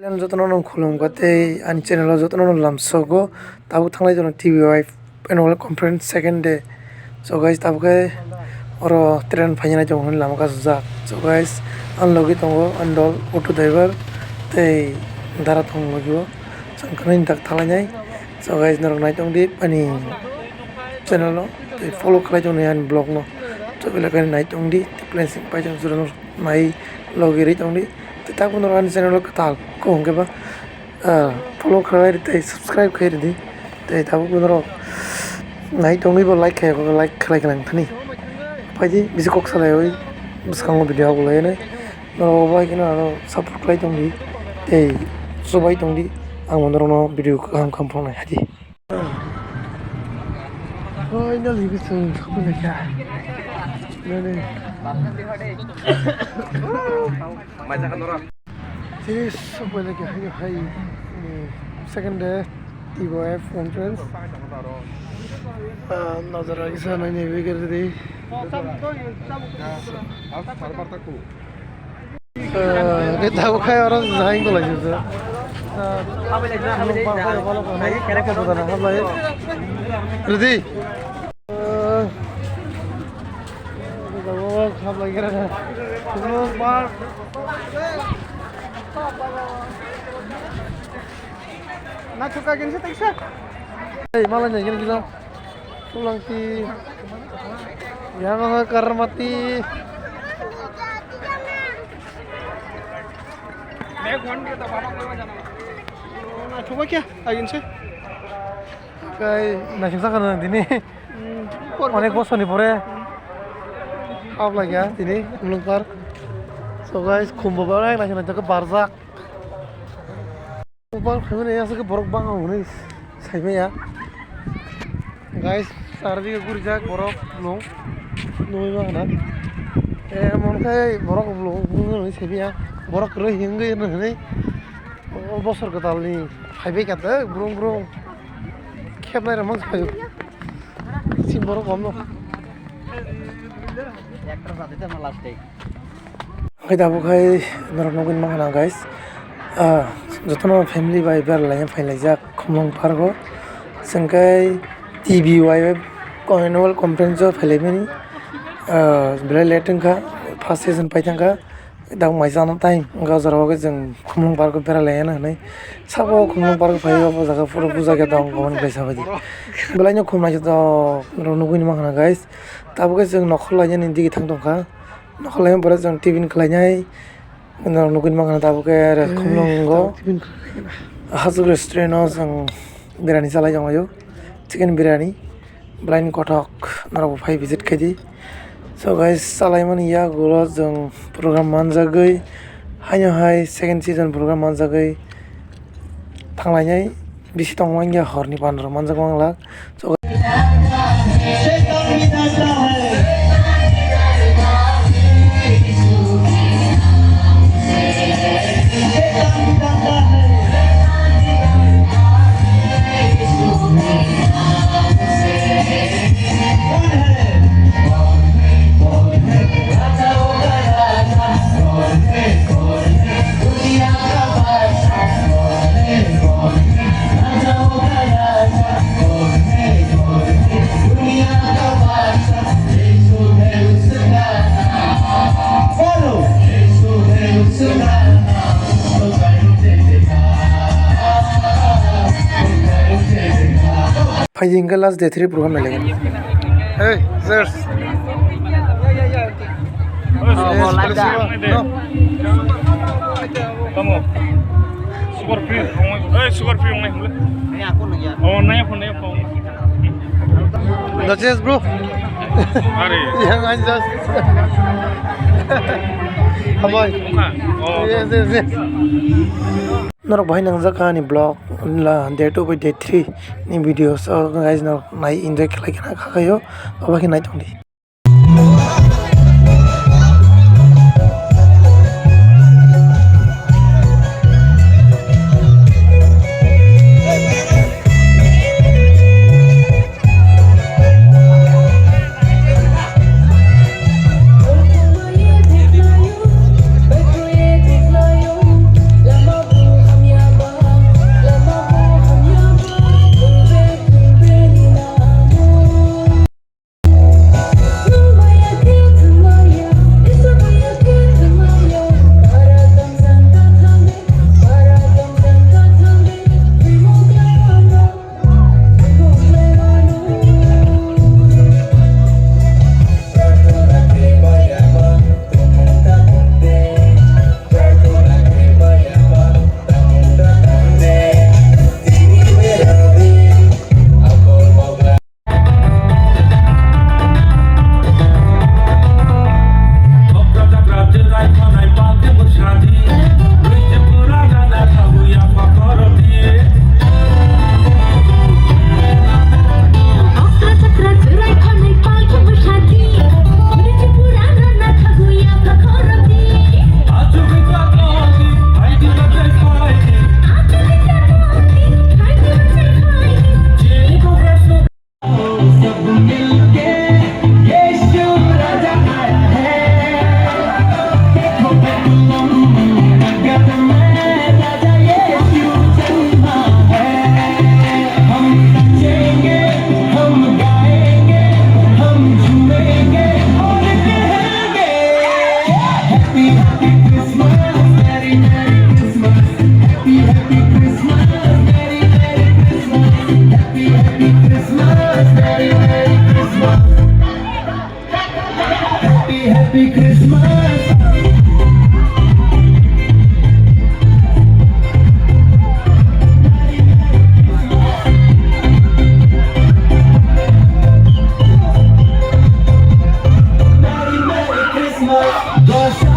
जतन खुलुमगते आंनि चेनेलाव जतन लामसगो ताबुक थांलाय जन TVI annual conference second day so guys ताबुकै अरो ट्रेन फाइनाय जं होन लामा गासुजाक सो गाइस आं लगे दंगो आंदल अटो ड्राइवर तै दारा थं लगियो संखनायनि थाख थालायनाय सो गाइस नरक नाय दंदि आंनि चेनेलाव तै फलो खालाय जं आंनि ब्लग नो सो बेलाखाय नाय दंदि प्लेन सिं पाइ जं जुरन नाय लगिरि दंदि तब आंनि चेनेलाव कताल को होंगे फलो खालाय तै सब्सक्राइब खालाय दी तै ताबुक नरक नाय दंदि बो लाइक खालाय गलां थानि फाइदि बिसे कक सालाय बसखांगो भिडिअ आगलायने नरक बाय किना सपोर्ट खालाय दंदि तै सबाय दंदि आं मनरनो भिडिअ काम खालामनाय हादि finally बिसों सफैनायखा This is like a high second day TVF conference. Nazar isa na ni bigir di. Kita bukai orang zain ko lagi tu. Ready? Khab lagi rana. Terus bar. Na chuka gini tak sah. Hey, malah nih gini gila. Pulang ki. Yang karmati. Na chuka kya? Agin sih. Kayak nasi sakan ini. Onek bosan nih pore. Apa lagi ya ini melengkar. So guys, kumbu barang nasi nanti ke barzak. Bang, kami ni asal ke borok bang ini, saya ya. Guys, sardi ke kurjak borok belum, nui mana? Mon kai borok belum, nui saya ya. Borok kerja hingga ini, bosor ketal ni, saya kata, burung, kiat ni ramai saya. Si borok kamu. Actor sahaja tu malas deh. Kita bukai nurut nungguin mana guys. Jotono family by bear lain file jak khumlong pargo sengkai TVY annual conference file meni bela leteng ka first season paitangka दा माइजानो time गाजराव जों खुमलुं park बेरायलायना नै साबो खुमलुं park फायो जागा पुरो बुजा के दं गवन प्लेस बायदि बेलायनो खुमनाय ज रनुगुनि माखना गाइस ताबो जों नखलायनि दिगि थां दंखा नखलायन परे जों टिफिन खलायनाय रनुगुनि माखना ताबो के आरो खुमलुंगो हाजो रेस्टुरेन्टआव जों बिरानि जालाय दंयो चिकेन बिरानि ब्लाइन कटक नरबो फाय visit खायदि So guys, salaiman ya gula jeng program manjagai hanya hai second season program manjagai thanglainyai bisi tonglang ya horni panro manjagwang lak so Fighting के last day 3 program में लेंगे। Hey, sirs. Oh, like that. Kamu. Sugar free. Sugar free only. Ini aku nih ya. Oh, nanya phone. That's bro. Hari. Yang anjas. Aboy. Oh. Yes. Nor bhai nang jaka ni blog la day 2 by day 3 ni video so guys now nai enjoy khlai kana khakayo abaki nai tongdi Basta